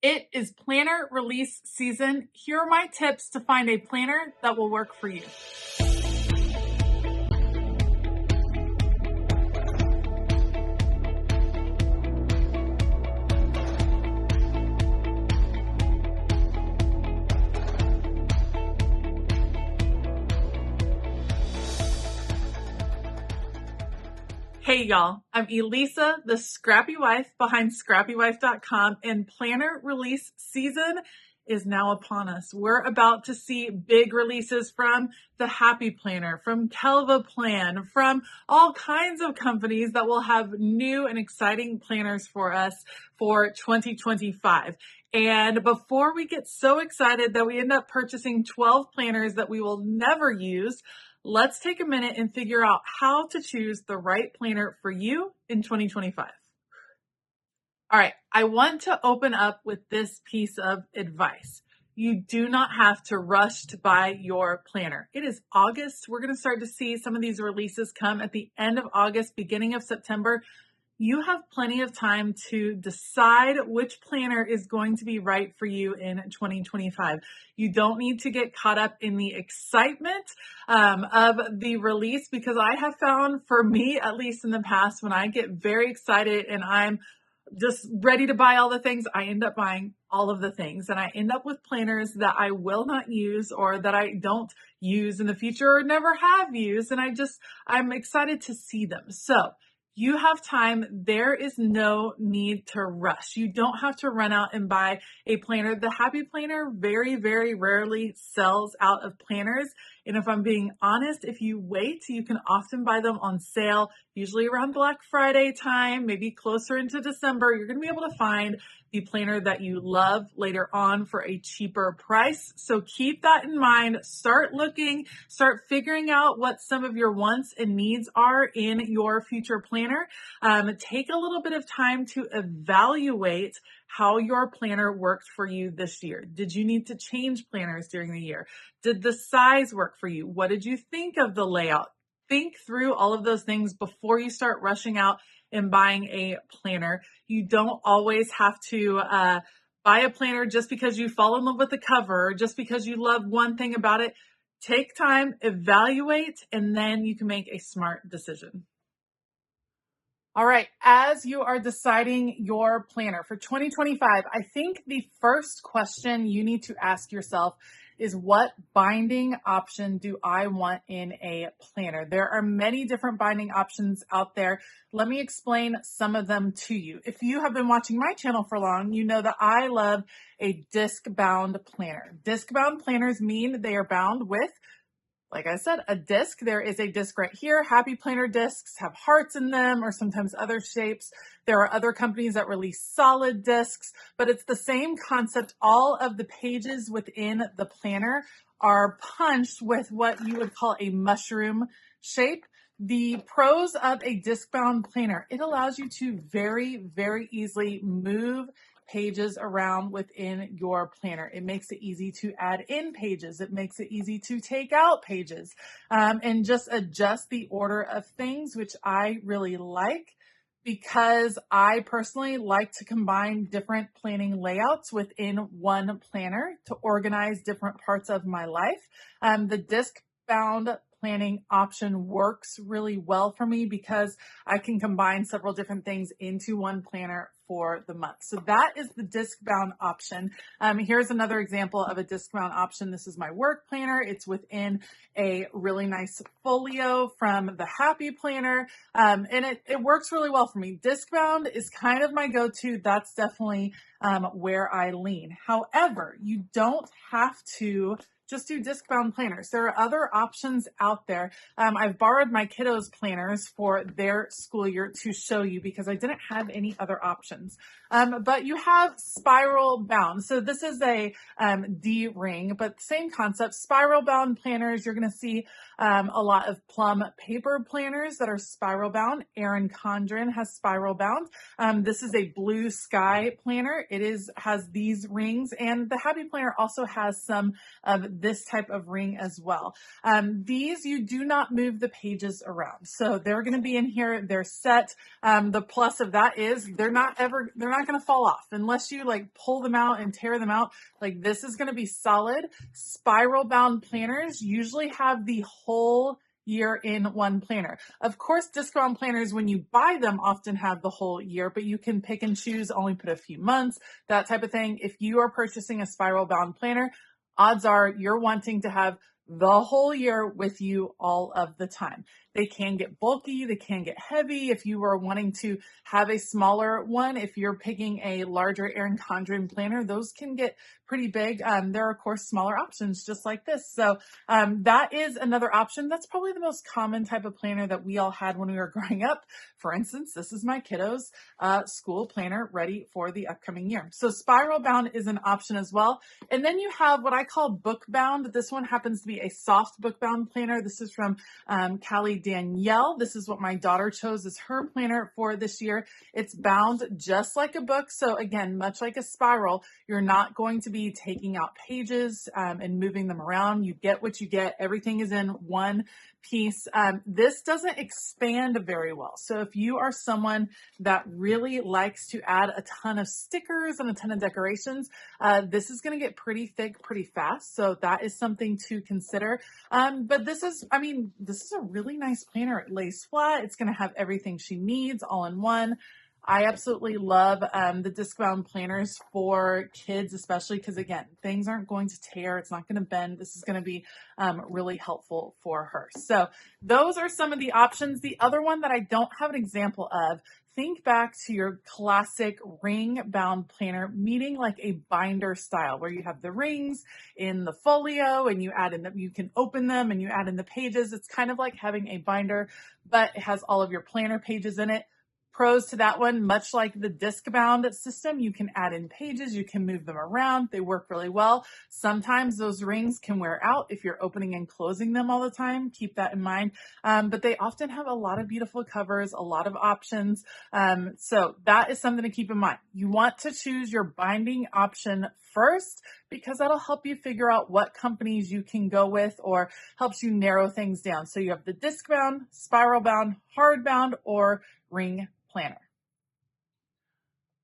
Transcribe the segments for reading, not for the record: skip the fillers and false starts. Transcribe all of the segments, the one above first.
It is planner release season. Here are my tips to find a planner that will work for you. Hey y'all, I'm Elisa, the Scrappy Wife behind ScrappyWife.com, and planner release season is now upon us. We're about to see big releases from the Happy Planner, from Kelva Plan, from all kinds of companies that will have new and exciting planners for us for 2025. And before we get so excited that we end up purchasing 12 planners that we will never use, let's take a minute and figure out how to choose the right planner for you in 2025. All right, I want to open up with this piece of advice. You do not have to rush to buy your planner. It is August. We're going to start to see some of these releases come at the end of August, beginning of September. You have plenty of time to decide which planner is going to be right for you in 2025. You don't need to get caught up in the excitement of the release, because I have found, for me, at least in the past, when I get very excited and I'm just ready to buy all the things, I end up buying all of the things, and I end up with planners that I will not use or that I don't use in the future or never have used, and I'm excited to see them. So you have time. There is no need to rush. You don't have to run out and buy a planner. The Happy Planner very, very rarely sells out of planners. And if I'm being honest, if you wait, you can often buy them on sale, usually around Black Friday time, maybe closer into December. You're going to be able to find the planner that you love later on for a cheaper price. So keep that in mind. Start looking, start figuring out what some of your wants and needs are in your future planner. Take a little bit of time to evaluate how your planner worked for you this year. Did you need to change planners during the year? Did the size work for you? What did you think of the layout? Think through all of those things before you start rushing out and buying a planner. You don't always have to buy a planner just because you fall in love with the cover, or just because you love one thing about it. Take time, evaluate, and then you can make a smart decision. All right, as you are deciding your planner for 2025, I think the first question you need to ask yourself is, what binding option do I want in a planner? There are many different binding options out there. Let me explain some of them to you. If you have been watching my channel for long, you know that I love a disc-bound planner. Disc-bound planners mean they are bound with, like I said, a disc. There is a disc right here. Happy Planner discs have hearts in them, or sometimes other shapes. There are other companies that release solid discs, but it's the same concept. All of the pages within the planner are punched with what you would call a mushroom shape. The pros of a disc-bound planner: it allows you to very, very easily move pages around within your planner. It makes it easy to add in pages. It makes it easy to take out pages, and just adjust the order of things, which I really like, because I personally like to combine different planning layouts within one planner to organize different parts of my life. The disc-bound planning option works really well for me because I can combine several different things into one planner for the month. So that is the disc-bound option. Here's another example of a disc-bound option. This is my work planner. It's within a really nice folio from the Happy Planner, and it works really well for me. Disc-bound is kind of my go-to. That's definitely where I lean. However, you don't have to just do disc-bound planners. There are other options out there. I've borrowed my kiddos' planners for their school year to show you, because I didn't have any other options. But you have spiral bound. So this is a D-ring, but same concept. Spiral bound planners, you're going to see a lot of Plum paper planners that are spiral bound. Erin Condren has spiral bound. This is a blue sky planner. It has these rings, and the Happy Planner also has some of this type of ring as well. These, you do not move the pages around. So they're going to be in here. They're set. The plus of that is they're not going not going to fall off unless you like pull them out and tear them out. Like this is going to be solid. Spiral bound planners usually have the whole year in one planner. Of course, disc bound planners, when you buy them, often have the whole year, but you can pick and choose, only put a few months, that type of thing. If you are purchasing a spiral bound planner, odds are you're wanting to have the whole year with you all of the time. They can get bulky, they can get heavy. If you are wanting to have a smaller one, if you're picking a larger Erin Condren planner, those can get pretty big. There are, of course, smaller options just like this. So that is another option. That's probably the most common type of planner that we all had when we were growing up. For instance, this is my kiddos' school planner ready for the upcoming year. So spiral bound is an option as well. And then you have what I call book bound. This one happens to be a soft book bound planner. This is from Callie Danielle. This is what my daughter chose as her planner for this year. It's bound just like a book. So again, much like a spiral, you're not going to be taking out pages and moving them around. You get what you get. Everything is in one piece. This doesn't expand very well. So if you are someone that really likes to add a ton of stickers and a ton of decorations, this is going to get pretty thick pretty fast. So that is something to consider. But this is a really nice planner. It lays flat. It's going to have everything she needs all in one. I absolutely love the disc bound planners for kids, especially because, again, things aren't going to tear. It's not going to bend. This is going to be really helpful for her. So those are some of the options. The other one that I don't have an example of, think back to your classic ring bound planner, meaning like a binder style where you have the rings in the folio and you add in them, you can open them and you add in the pages. It's kind of like having a binder, but it has all of your planner pages in it. Pros to that one, much like the disc bound system, you can add in pages, you can move them around. They work really well. Sometimes those rings can wear out if you're opening and closing them all the time. Keep that in mind. But they often have a lot of beautiful covers, a lot of options. So that is something to keep in mind. You want to choose your binding option first because that'll help you figure out what companies you can go with or helps you narrow things down. So you have the disc bound, spiral bound, hard bound, or ring planner.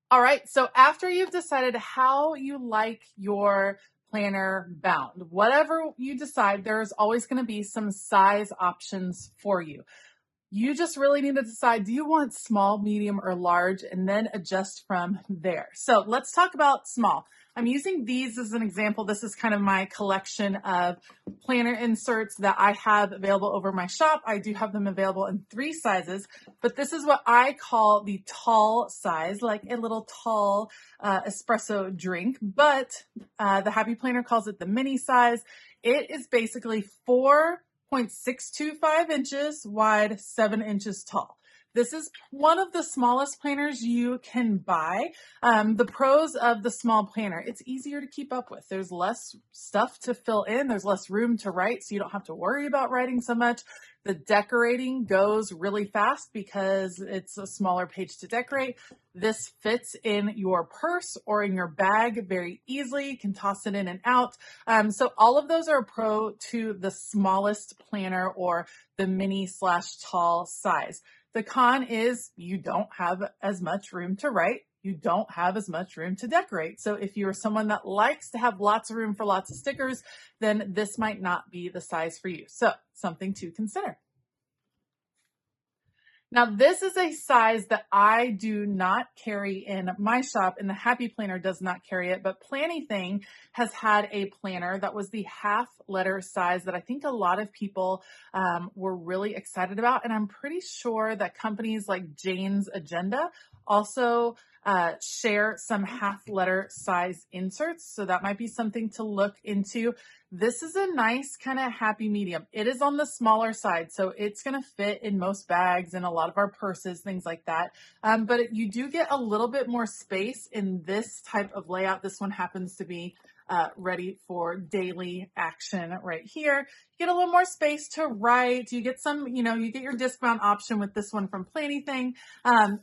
All right, so after you've decided how you like your planner bound, whatever you decide, there's always going to be some size options for you. You just really need to decide, do you want small, medium, or large, and then adjust from there. So let's talk about small. I'm using these as an example. This is kind of my collection of planner inserts that I have available over my shop. I do have them available in 3 sizes, but this is what I call the tall size, like a little tall espresso drink, but the Happy Planner calls it the mini size. It is basically 4.625 inches wide, 7 inches tall. This is one of the smallest planners you can buy. The pros of the small planner, it's easier to keep up with. There's less stuff to fill in. There's less room to write, so you don't have to worry about writing so much. The decorating goes really fast because it's a smaller page to decorate. This fits in your purse or in your bag very easily. You can toss it in and out. So all of those are a pro to the smallest planner or the mini/tall size. The con is you don't have as much room to write. You don't have as much room to decorate. So if you're someone that likes to have lots of room for lots of stickers, then this might not be the size for you. So something to consider. Now, this is a size that I do not carry in my shop, and the Happy Planner does not carry it, but Plannything has had a planner that was the half letter size that I think a lot of people were really excited about. And I'm pretty sure that companies like Jane's Agenda also share some half letter size inserts. So that might be something to look into. This is a nice kind of happy medium. It is on the smaller side, so it's going to fit in most bags and a lot of our purses, things like that. But you do get a little bit more space in this type of layout. This one happens to be ready for daily action right here. You get a little more space to write. You get some, you get your disc bound option with this one from Plannything.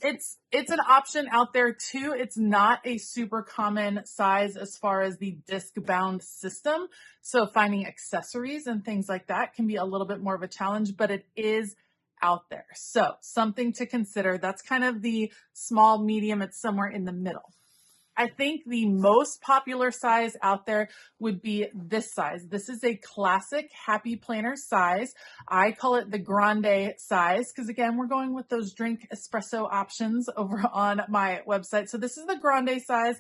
It's an option out there too. It's not a super common size as far as the disc bound system. So finding accessories and things like that can be a little bit more of a challenge, but it is out there. So something to consider. That's kind of the small, medium. It's somewhere in the middle. I think the most popular size out there would be this size. This is a classic Happy Planner size. I call it the grande size because, again, we're going with those drink espresso options over on my website. So this is the grande size.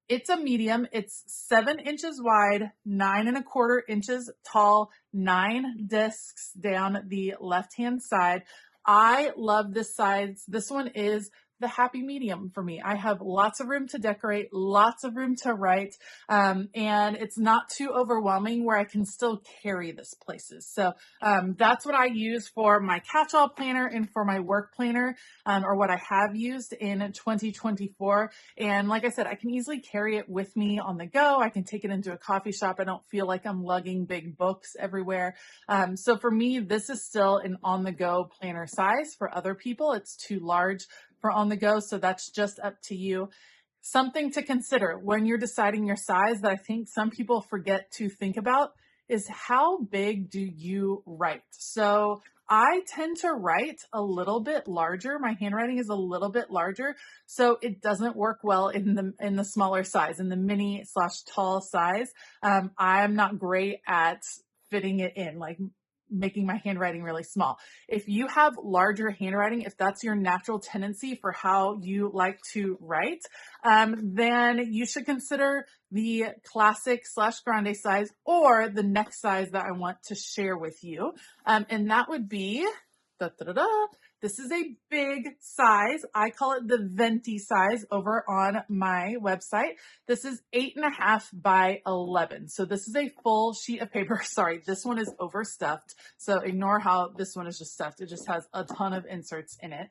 It's a medium. It's 7 inches wide, 9¼ inches tall, 9 discs down the left-hand side. I love this size. This one is the happy medium for me. I have lots of room to decorate, lots of room to write, and it's not too overwhelming where I can still carry this places. So that's what I use for my catch-all planner and for my work planner, or what I have used in 2024. And like I said, I can easily carry it with me on the go. I can take it into a coffee shop. I don't feel like I'm lugging big books everywhere. So for me, this is still an on-the-go planner size. For other people, it's too large for on the go. So that's just up to you. Something to consider when you're deciding your size that I think some people forget to think about is how big do you write? So I tend to write a little bit larger. My handwriting is a little bit larger, so it doesn't work well in the smaller size, in the mini/tall size. I'm not great at fitting it in, like making my handwriting really small. If you have larger handwriting, if that's your natural tendency for how you like to write, then you should consider the classic/grande size or the next size that I want to share with you. And that would be, this is a big size. I call it the venti size over on my website. This is 8.5 by 11. So this is a full sheet of paper. Sorry, this one is overstuffed. So ignore how this one is just stuffed. It just has a ton of inserts in it.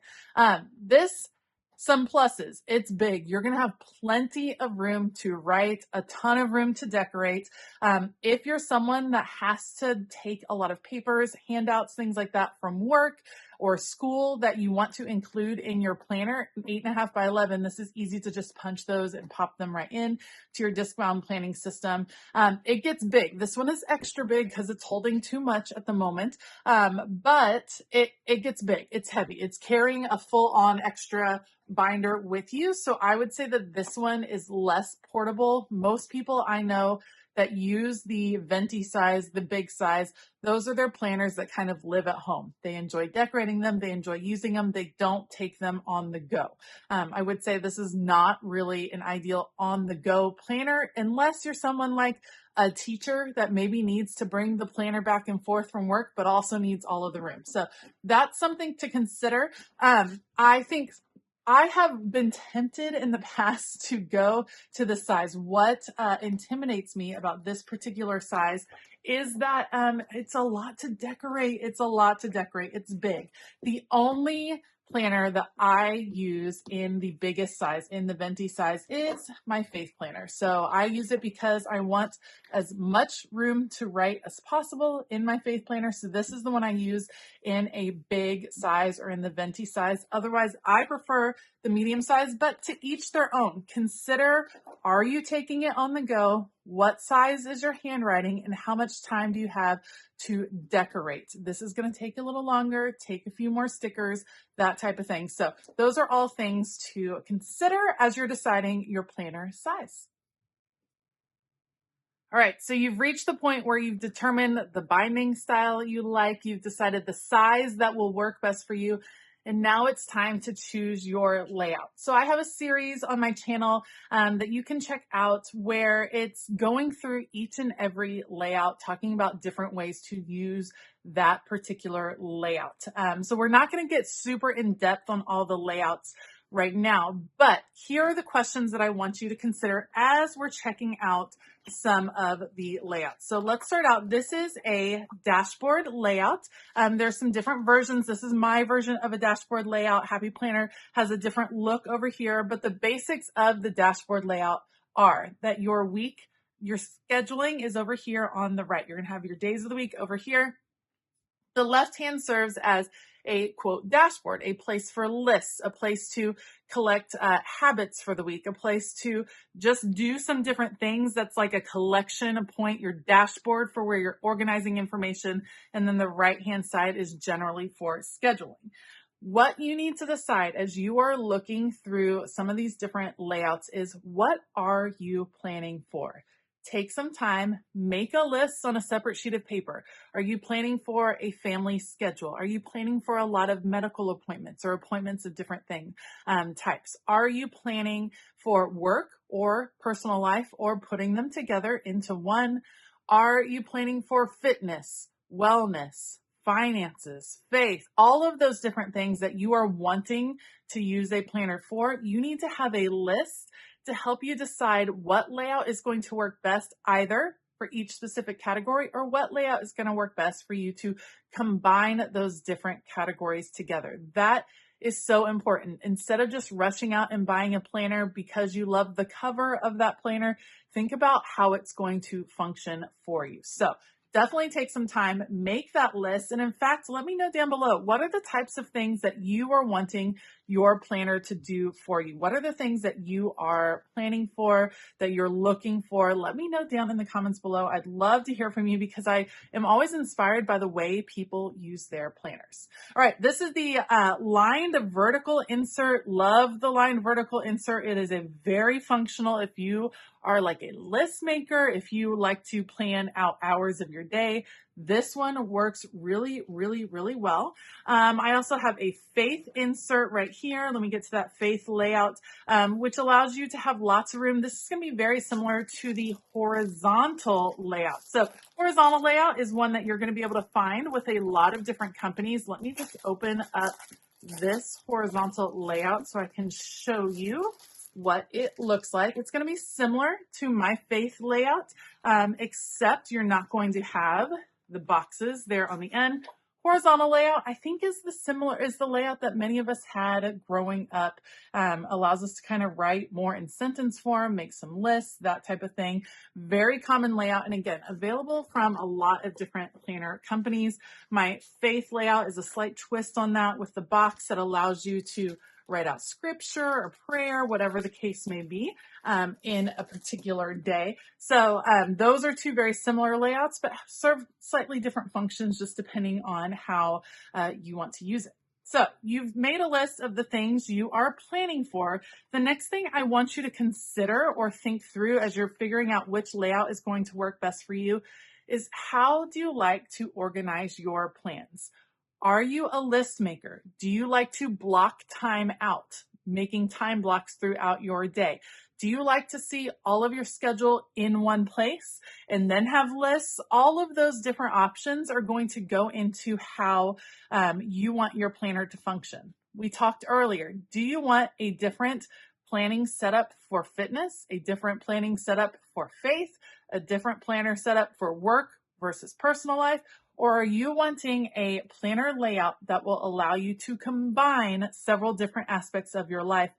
Some pluses. It's big. You're going to have plenty of room to write, a ton of room to decorate. If you're someone that has to take a lot of papers, handouts, things like that from work or school that you want to include in your planner, 8.5 by 11, this is easy to just punch those and pop them right in to your disc-bound planning system. It gets big. This one is extra big because it's holding too much at the moment, but it gets big. It's heavy. It's carrying a full-on extra binder with you. So I would say that this one is less portable. Most people I know that use the venti size, the big size, those are their planners that kind of live at home. They enjoy decorating them. They enjoy using them. They don't take them on the go. I would say this is not really an ideal on the go planner unless you're someone like a teacher that maybe needs to bring the planner back and forth from work, but also needs all of the room. So that's something to consider. I think I have been tempted in the past to go to the size. What intimidates me about this particular size is that it's a lot to decorate. It's a lot to decorate. It's big. The only planner that I use in the biggest size, in the venti size, is my faith planner. So I use it because I want as much room to write as possible in my faith planner. So this is the one I use in a big size or in the venti size. Otherwise, I prefer the medium size, but to each their own. Consider, are you taking it on the go? What size is your handwriting and how much time do you have to decorate? This is going to take a little longer, take a few more stickers, that type of thing. So those are all things to consider as you're deciding your planner size. All right, so you've reached the point where you've determined the binding style you like, you've decided the size that will work best for you, and now it's time to choose your layout. So I have a series on my channel that you can check out where it's going through each and every layout, talking about different ways to use that particular layout. So we're not going to get super in depth on all the layouts right now, but here are the questions that I want you to consider as we're checking out some of the layouts. So let's start out. This is a dashboard layout. There's some different versions. This is my version of a dashboard layout. Happy Planner has a different look over here, but the basics of the dashboard layout are that your week, your scheduling is over here on the right. You're going to have your days of the week over here. The left hand serves as a quote dashboard, a place for lists, a place to collect habits for the week, a place to just do some different things. That's like a collection point, your dashboard for where you're organizing information. And then the right-hand side is generally for scheduling. What you need to decide as you are looking through some of these different layouts is, what are you planning for? Take some time, make a list on a separate sheet of paper. Are you planning for a family schedule? Are you planning for a lot of medical appointments or appointments of different types? Are you planning for work or personal life, or putting them together into one? Are you planning for fitness, wellness, finances, faith, all of those different things that you are wanting to use a planner for? You need to have a list to help you decide what layout is going to work best, either for each specific category, or what layout is going to work best for you to combine those different categories together. That is so important. Instead of just rushing out and buying a planner because you love the cover of that planner, think about how it's going to function for you. So definitely take some time, make that list. And in fact, let me know down below, what are the types of things that you are wanting your planner to do for you? What are the things that you are planning for, that you're looking for? Let me know down in the comments below. I'd love to hear from you, because I am always inspired by the way people use their planners. All right, this is the lined vertical insert. Love the lined vertical insert. It is a very functional, if you are like a list maker, if you like to plan out hours of your day, this one works really, really, really well. I also have a faith insert right here. Let me get to that faith layout, which allows you to have lots of room. This is going to be very similar to the horizontal layout. So horizontal layout is one that you're going to be able to find with a lot of different companies. Let me just open up this horizontal layout so I can show you what it looks like. It's going to be similar to my faith layout, except you're not going to have the boxes there on the end. Horizontal layout, I think, is the layout that many of us had growing up. Allows us to kind of write more in sentence form, make some lists, that type of thing. Very common layout, and again, available from a lot of different planner companies. My faith layout is a slight twist on that, with the box that allows you to write out scripture or prayer, whatever the case may be, in a particular day. So those are two very similar layouts, but serve slightly different functions just depending on how you want to use it. So you've made a list of the things you are planning for. The next thing I want you to consider or think through as you're figuring out which layout is going to work best for you is, how do you like to organize your plans? Are you a list maker? Do you like to block time out, making time blocks throughout your day? Do you like to see all of your schedule in one place and then have lists? All of those different options are going to go into how you want your planner to function. We talked earlier. Do you want a different planning setup for fitness, a different planning setup for faith, a different planner setup for work versus personal life? Or are you wanting a planner layout that will allow you to combine several different aspects of your life?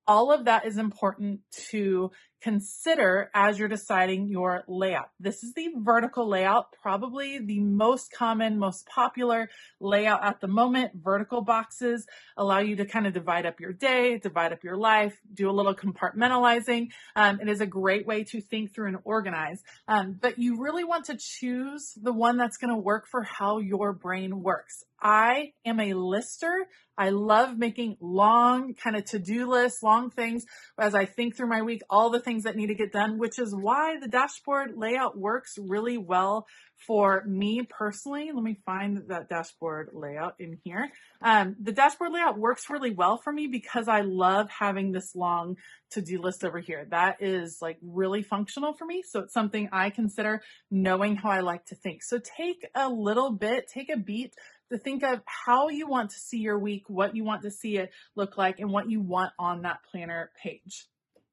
All of that is important to consider as you're deciding your layout. This is the vertical layout, probably the most common, most popular layout at the moment. Vertical boxes allow you to kind of divide up your day, divide up your life, do a little compartmentalizing. It is a great way to think through and organize. But you really want to choose the one that's going to work for how your brain works. I am a lister. I love making long kind of to-do lists, long things as I think through my week, all the things that need to get done, which is why the dashboard layout works really well for me personally. Let me find that dashboard layout in here. The dashboard layout works really well for me because I love having this long to-do list over here. That is like really functional for me. So it's something I consider, knowing how I like to think. So take a beat to think of how you want to see your week, what you want to see it look like, and what you want on that planner page.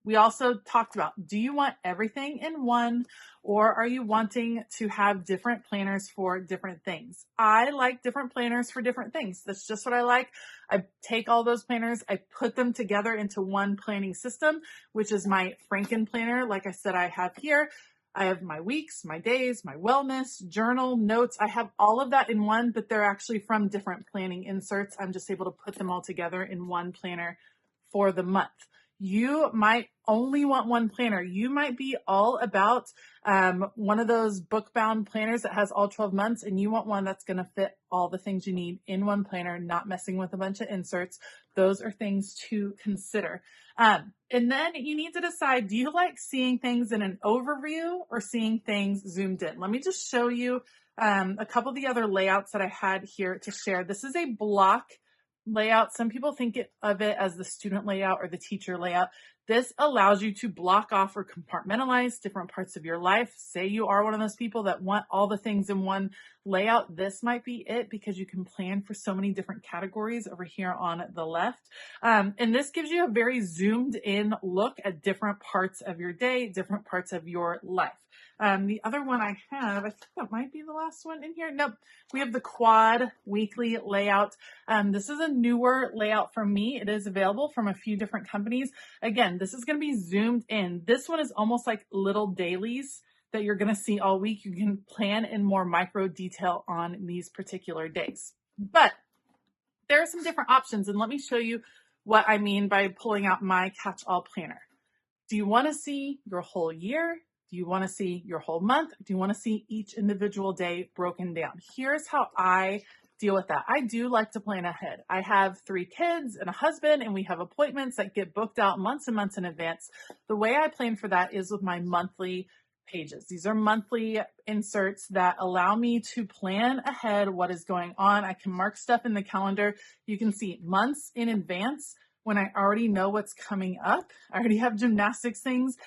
We also talked about, do you want everything in one, or are you wanting to have different planners for different things? I like different planners for different things. That's just what I like. I take all those planners, I put them together into one planning system, which is my Franken planner. Like I said, I have here. I have my weeks, my days, my wellness, journal, notes. I have all of that in one, but they're actually from different planning inserts. I'm just able to put them all together in one planner for the month. You might only want one planner. You might be all about one of those book-bound planners that has all 12 months, and you want one that's going to fit all the things you need in one planner, not messing with a bunch of inserts. Those are things to consider. And then you need to decide, do you like seeing things in an overview or seeing things zoomed in? Let me just show you a couple of the other layouts that I had here to share. This is a block layout. Some people think of it as the student layout or the teacher layout. This allows you to block off or compartmentalize different parts of your life. Say you are one of those people that want all the things in one layout. This might be it, because you can plan for so many different categories over here on the left. And this gives you a very zoomed in look at different parts of your day, different parts of your life. The other one I have, I think that might be the last one in here. Nope. We have the quad weekly layout. This is a newer layout for me. It is available from a few different companies. Again, this is going to be zoomed in. This one is almost like little dailies that you're going to see all week. You can plan in more micro detail on these particular days. But there are some different options, and let me show you what I mean by pulling out my catch-all planner. Do you want to see your whole year? Do you want to see your whole month? Do you want to see each individual day broken down? Here's how I deal with that. I do like to plan ahead. I have 3 kids and a husband, and we have appointments that get booked out months and months in advance. The way I plan for that is with my monthly pages. These are monthly inserts that allow me to plan ahead what is going on. I can mark stuff in the calendar. You can see months in advance when I already know what's coming up. I already have gymnastics things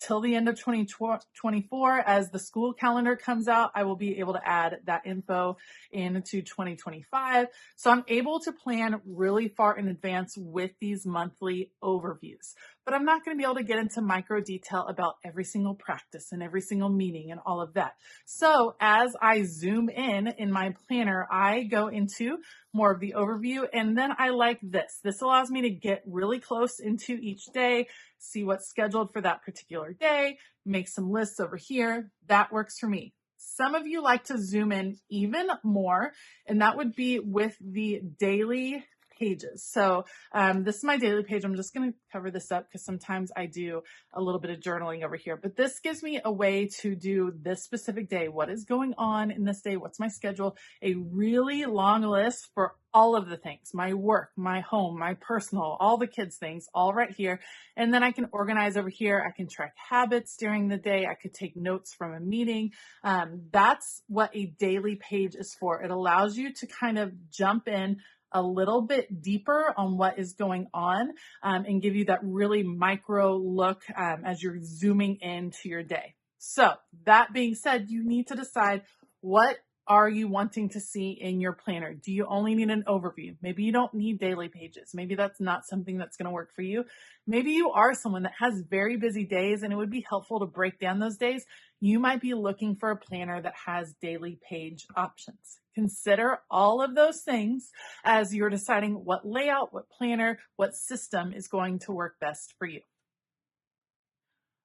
till the end of 2024. As the school calendar comes out, I will be able to add that info into 2025. So I'm able to plan really far in advance with these monthly overviews. But I'm not going to be able to get into micro detail about every single practice and every single meeting and all of that. So as I zoom in my planner, I go into more of the overview, and then I like this. This allows me to get really close into each day, see what's scheduled for that particular day, make some lists over here. That works for me. Some of you like to zoom in even more, and that would be with the daily pages. So this is my daily page. I'm just going to cover this up because sometimes I do a little bit of journaling over here, but this gives me a way to do this specific day. What is going on in this day? What's my schedule? A really long list for all of the things, my work, my home, my personal, all the kids things, all right here. And then I can organize over here. I can track habits during the day. I could take notes from a meeting. That's what a daily page is for. It allows you to kind of jump in a little bit deeper on what is going on and give you that really micro look as you're zooming into your day. So that being said, you need to decide, what are you wanting to see in your planner? Do you only need an overview? Maybe you don't need daily pages. Maybe that's not something that's going to work for you. Maybe you are someone that has very busy days and it would be helpful to break down those days. You might be looking for a planner that has daily page options. Consider all of those things as you're deciding what layout, what planner, what system is going to work best for you.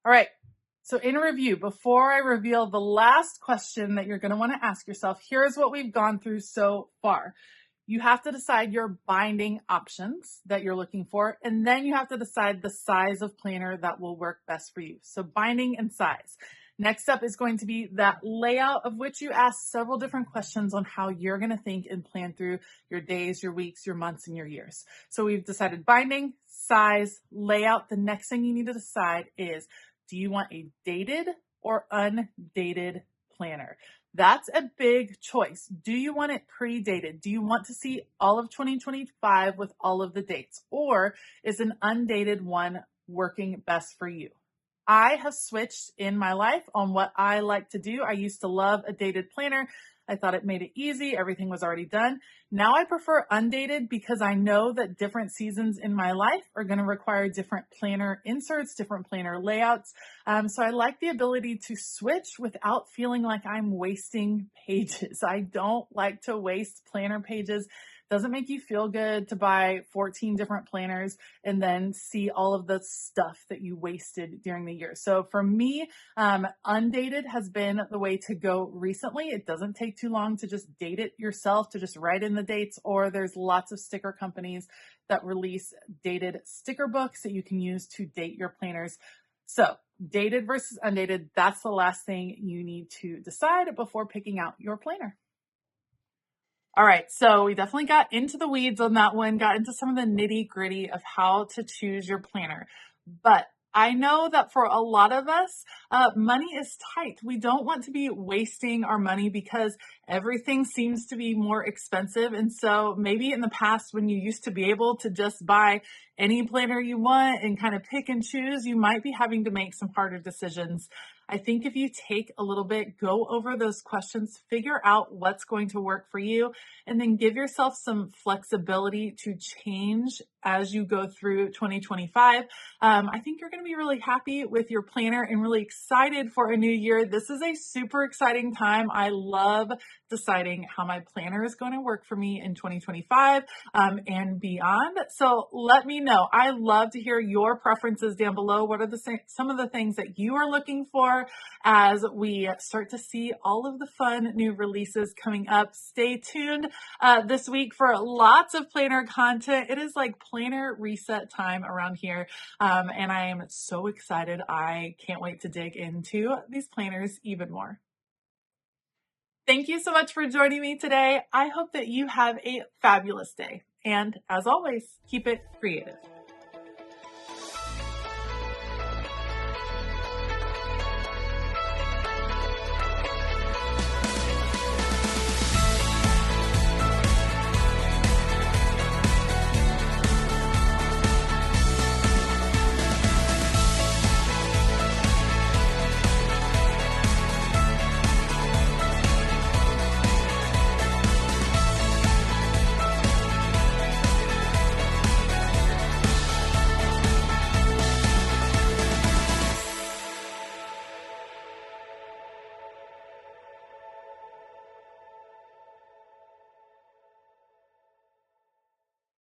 All right. So in review, before I reveal the last question that you're going to want to ask yourself, here's what we've gone through so far. You have to decide your binding options that you're looking for, and then you have to decide the size of planner that will work best for you. So binding and size. Next up is going to be that layout, of which you ask several different questions on how you're going to think and plan through your days, your weeks, your months, and your years. So we've decided binding, size, layout. The next thing you need to decide is, do you want a dated or undated planner? That's a big choice. Do you want it pre-dated? Do you want to see all of 2025 with all of the dates? Or is an undated one working best for you? I have switched in my life on what I like to do. I used to love a dated planner. I thought it made it easy. Everything was already done. Now I prefer undated because I know that different seasons in my life are going to require different planner inserts, different planner layouts. So I like the ability to switch without feeling like I'm wasting pages. I don't like to waste planner pages. Doesn't make you feel good to buy 14 different planners and then see all of the stuff that you wasted during the year. So for me, undated has been the way to go recently. It doesn't take too long to just date it yourself, to just write in the dates, or there's lots of sticker companies that release dated sticker books that you can use to date your planners. So dated versus undated, that's the last thing you need to decide before picking out your planner. All right, so we definitely got into the weeds on that one, got into some of the nitty gritty of how to choose your planner. But I know that for a lot of us, money is tight. We don't want to be wasting our money because everything seems to be more expensive. And so maybe in the past, when you used to be able to just buy any planner you want and kind of pick and choose, you might be having to make some harder decisions. I think if you take a little bit, go over those questions, figure out what's going to work for you, and then give yourself some flexibility to change as you go through 2025. I think you're going to be really happy with your planner and really excited for a new year. This is a super exciting time. I love deciding how my planner is going to work for me in 2025 and beyond. So let me know. I love to hear your preferences down below. What are some of the things that you are looking for as we start to see all of the fun new releases coming up? Stay tuned this week for lots of planner content. It is like planner reset time around here. And I am so excited. I can't wait to dig into these planners even more. Thank you so much for joining me today. I hope that you have a fabulous day. And as always, keep it creative.